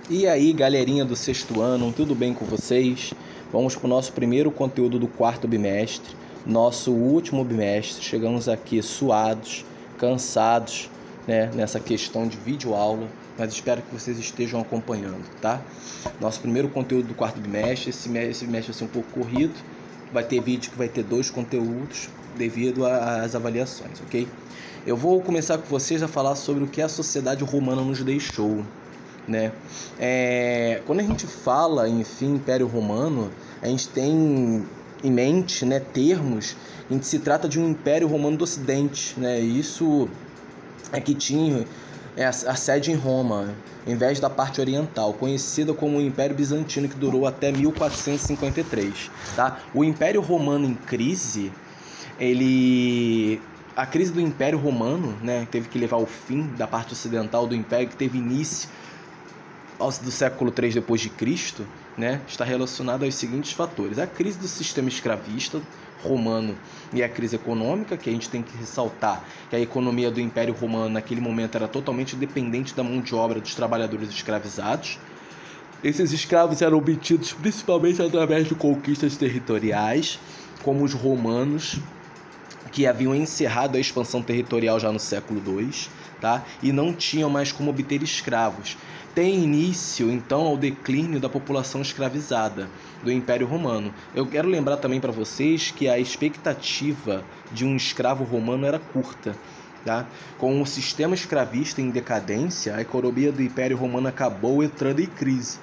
E aí, galerinha do sexto ano, tudo bem com vocês? Vamos para o nosso primeiro conteúdo do quarto bimestre, nosso último bimestre. Chegamos aqui suados, cansados, né, nessa questão de videoaula, mas espero que vocês estejam acompanhando, tá? Nosso primeiro conteúdo do quarto bimestre, esse bimestre vai ser um pouco corrido, vai ter vídeo que vai ter 2 conteúdos devido às avaliações, ok? Eu vou começar com vocês a falar sobre o que a sociedade romana nos deixou, né? Quando a gente fala em Império Romano, a gente tem em mente, né, termos em que se trata de um Império Romano do Ocidente, né? Isso é que tinha a sede em Roma, em vez da parte oriental, conhecida como o Império Bizantino, que durou até 1453, tá? O Império Romano em crise, a crise do Império Romano, né, teve que levar ao fim da parte ocidental do Império, que teve início do século III depois de Cristo, né, está relacionada aos seguintes fatores: a crise do sistema escravista romano e a crise econômica, que a gente tem que ressaltar que a economia do Império Romano naquele momento era totalmente dependente da mão de obra dos trabalhadores escravizados. Esses escravos eram obtidos principalmente através de conquistas territoriais, como os romanos, que haviam encerrado a expansão territorial já no século II, tá? E não tinham mais como obter escravos. Tem início, então, ao declínio da população escravizada do Império Romano. Eu quero lembrar também para vocês que a expectativa de um escravo romano era curta, tá? Com o sistema escravista em decadência, a economia do Império Romano acabou entrando em crise,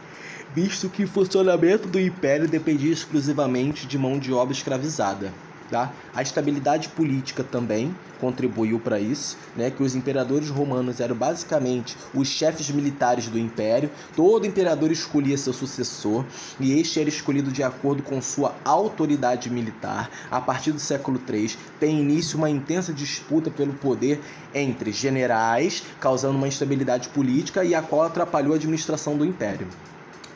visto que o funcionamento do Império dependia exclusivamente de mão de obra escravizada. Tá? A estabilidade política também contribuiu para isso, né? Que os imperadores romanos eram basicamente os chefes militares do império. Todo imperador escolhia seu sucessor e este era escolhido de acordo com sua autoridade militar. A partir do século III tem início uma intensa disputa pelo poder entre generais, causando uma instabilidade política e a qual atrapalhou a administração do império.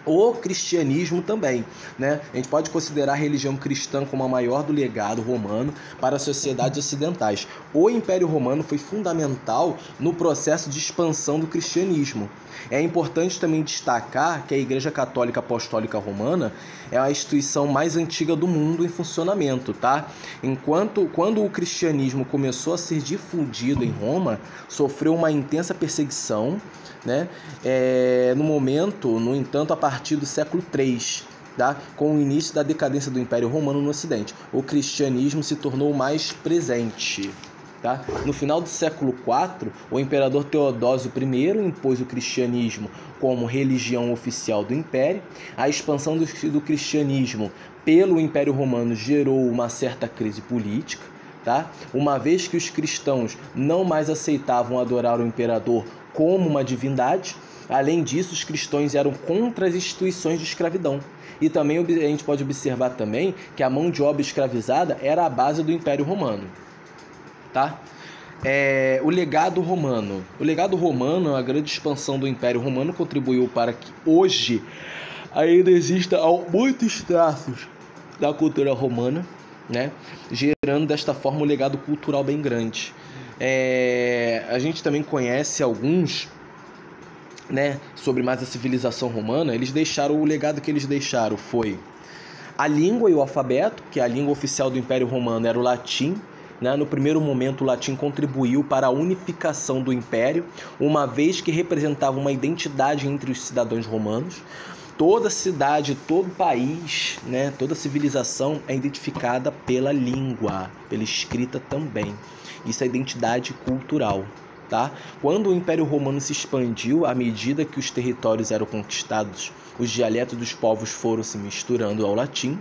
O cristianismo também, né? A gente pode considerar a religião cristã como a maior do legado romano para as sociedades ocidentais. O Império Romano foi fundamental no processo de expansão do cristianismo. É importante também destacar que a Igreja Católica Apostólica Romana é a instituição mais antiga do mundo em funcionamento, tá? Quando o cristianismo começou a ser difundido em Roma, sofreu uma intensa perseguição, né? No entanto, a partir do século III, tá? Com o início da decadência do Império Romano no Ocidente, o cristianismo se tornou mais presente. Tá? No final do século IV, o imperador Teodósio I impôs o cristianismo como religião oficial do império. A expansão do cristianismo pelo Império Romano gerou uma certa crise política, tá? Uma vez que os cristãos não mais aceitavam adorar o imperador como uma divindade. Além disso, os cristãos eram contra as instituições de escravidão. E também a gente pode observar também que a mão de obra escravizada era a base do Império Romano. Tá? O legado romano. O legado romano, a grande expansão do Império Romano, contribuiu para que hoje ainda exista muitos traços da cultura romana, né? Gerando desta forma um legado cultural bem grande. A gente também conhece alguns, né, sobre mais a civilização romana. O legado que eles deixaram foi a língua e o alfabeto, que a língua oficial do Império Romano era o latim. No primeiro momento, o latim contribuiu para a unificação do império, uma vez que representava uma identidade entre os cidadãos romanos. Toda cidade, todo país, né, toda civilização é identificada pela língua, pela escrita também. Isso é identidade cultural. Tá? Quando o Império Romano se expandiu, à medida que os territórios eram conquistados, os dialetos dos povos foram se misturando ao latim,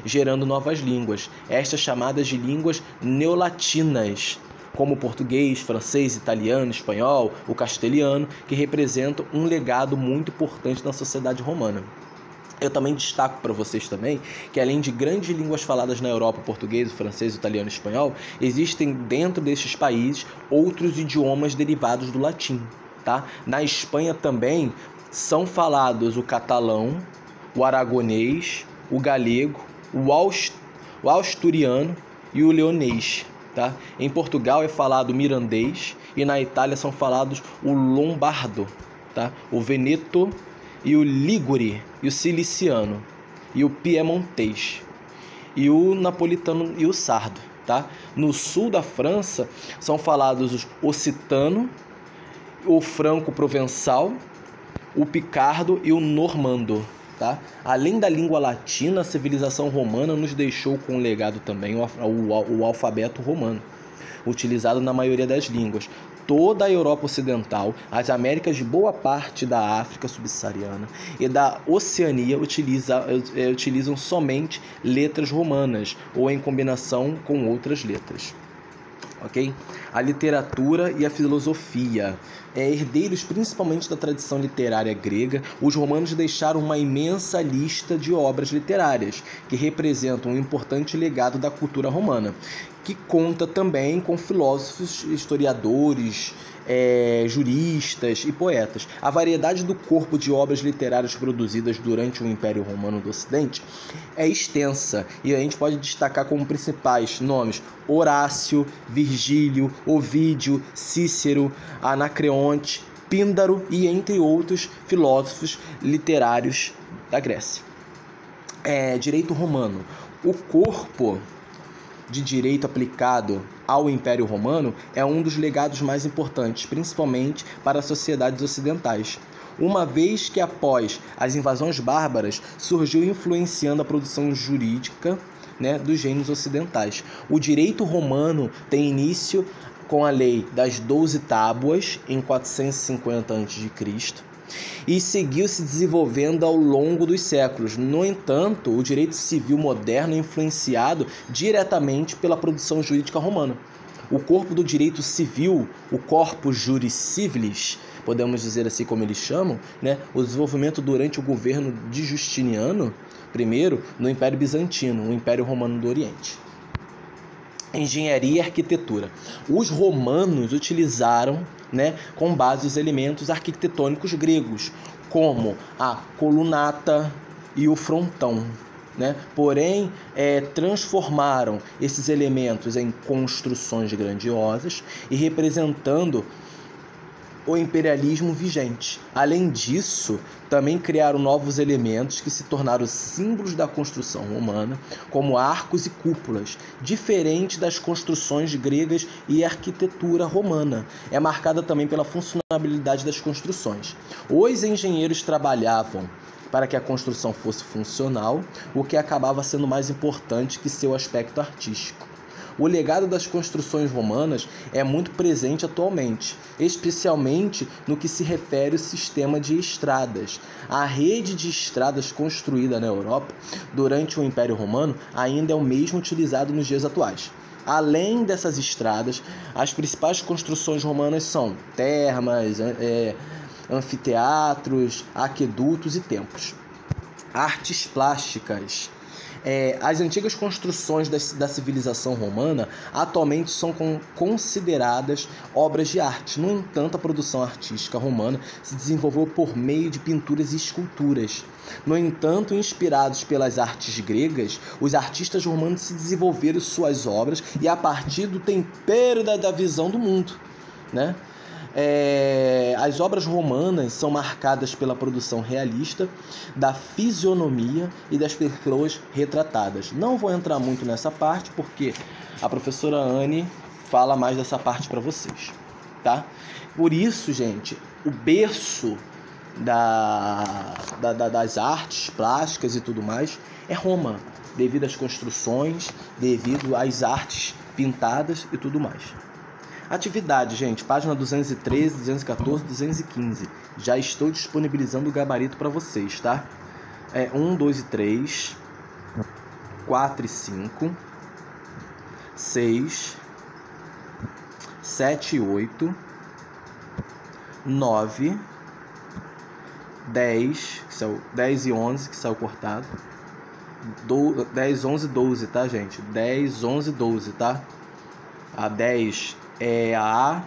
gerando novas línguas, estas chamadas de línguas neolatinas, como o português, francês, italiano, espanhol, o castelhano, que representam um legado muito importante na sociedade romana. Eu também destaco para vocês também que, além de grandes línguas faladas na Europa, português, francês, italiano e espanhol, existem dentro destes países outros idiomas derivados do latim. Tá? Na Espanha também são falados o catalão, o aragonês, o galego, o asturiano e o leonês. Tá? Em Portugal é falado o mirandês e na Itália são falados o lombardo, tá? O veneto e o ligure, e o ciliciano, e o piemontês, e o napolitano e o sardo, tá? No sul da França são falados os occitano, o franco-provençal, o picardo e o normando, tá? Além da língua latina, a civilização romana nos deixou com legado também o alfabeto romano, utilizado na maioria das línguas. Toda a Europa Ocidental, as Américas de boa parte da África subsaariana e da Oceania utilizam somente letras romanas ou em combinação com outras letras. Ok? A literatura e a filosofia. Herdeiros principalmente da tradição literária grega, os romanos deixaram uma imensa lista de obras literárias que representam um importante legado da cultura romana, que conta também com filósofos, historiadores, juristas e poetas. A variedade do corpo de obras literárias produzidas durante o Império Romano do Ocidente é extensa, e a gente pode destacar como principais nomes Horácio, Virgílio, Ovídio, Cícero, Anacreonte, Píndaro e entre outros filósofos literários da Grécia. Direito romano. O corpo de direito aplicado ao Império Romano é um dos legados mais importantes, principalmente para as sociedades ocidentais, uma vez que após as invasões bárbaras surgiu influenciando a produção jurídica, dos reinos ocidentais. O direito romano tem início com a lei das 12 tábuas em 450 a.C., e seguiu se desenvolvendo ao longo dos séculos. No entanto, o direito civil moderno é influenciado diretamente pela produção jurídica romana. O corpo do direito civil, o corpus juris civilis, podemos dizer assim como eles chamam, o desenvolvimento durante o governo de Justiniano I no Império Bizantino, o Império Romano do Oriente. Engenharia e arquitetura. Os romanos utilizaram, com base os elementos arquitetônicos gregos, como a colunata e o frontão, Porém, transformaram esses elementos em construções grandiosas e representando o imperialismo vigente. Além disso, também criaram novos elementos que se tornaram símbolos da construção romana, como arcos e cúpulas, diferente das construções gregas, e a arquitetura romana é marcada também pela funcionalidade das construções. Os engenheiros trabalhavam para que a construção fosse funcional, o que acabava sendo mais importante que seu aspecto artístico. O legado das construções romanas é muito presente atualmente, especialmente no que se refere ao sistema de estradas. A rede de estradas construída na Europa durante o Império Romano ainda é o mesmo utilizado nos dias atuais. Além dessas estradas, as principais construções romanas são termas, anfiteatros, aquedutos e templos. Artes plásticas. As antigas construções da civilização romana atualmente são consideradas obras de arte. No entanto, a produção artística romana se desenvolveu por meio de pinturas e esculturas. No entanto, inspirados pelas artes gregas, os artistas romanos se desenvolveram suas obras e a partir do tempero da visão do mundo, As obras romanas são marcadas pela produção realista, da fisionomia e das pessoas retratadas. Não vou entrar muito nessa parte porque a professora Anne fala mais dessa parte para vocês, tá? Por isso, gente, o berço das artes plásticas e tudo mais é Roma, devido às construções, devido às artes pintadas e tudo mais. Atividade, gente, página 213, 214, 215. Já estou disponibilizando o gabarito para vocês, tá? 1, 2 e 3, 4 e 5, 6, 7 e 8, 9, 10, 10 e 11, que saiu cortado. 10, 11 e 12, tá, gente? 10, 11 e 12, tá? A 10 é a A,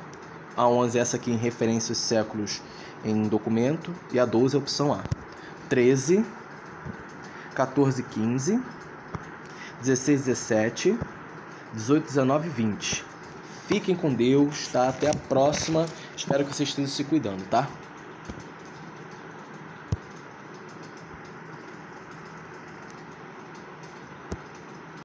a 11 é essa aqui em referência aos séculos em documento, e a 12 é a opção A. 13, 14, 15, 16, 17, 18, 19 e 20. Fiquem com Deus, tá? Até a próxima. Espero que vocês estejam se cuidando, tá?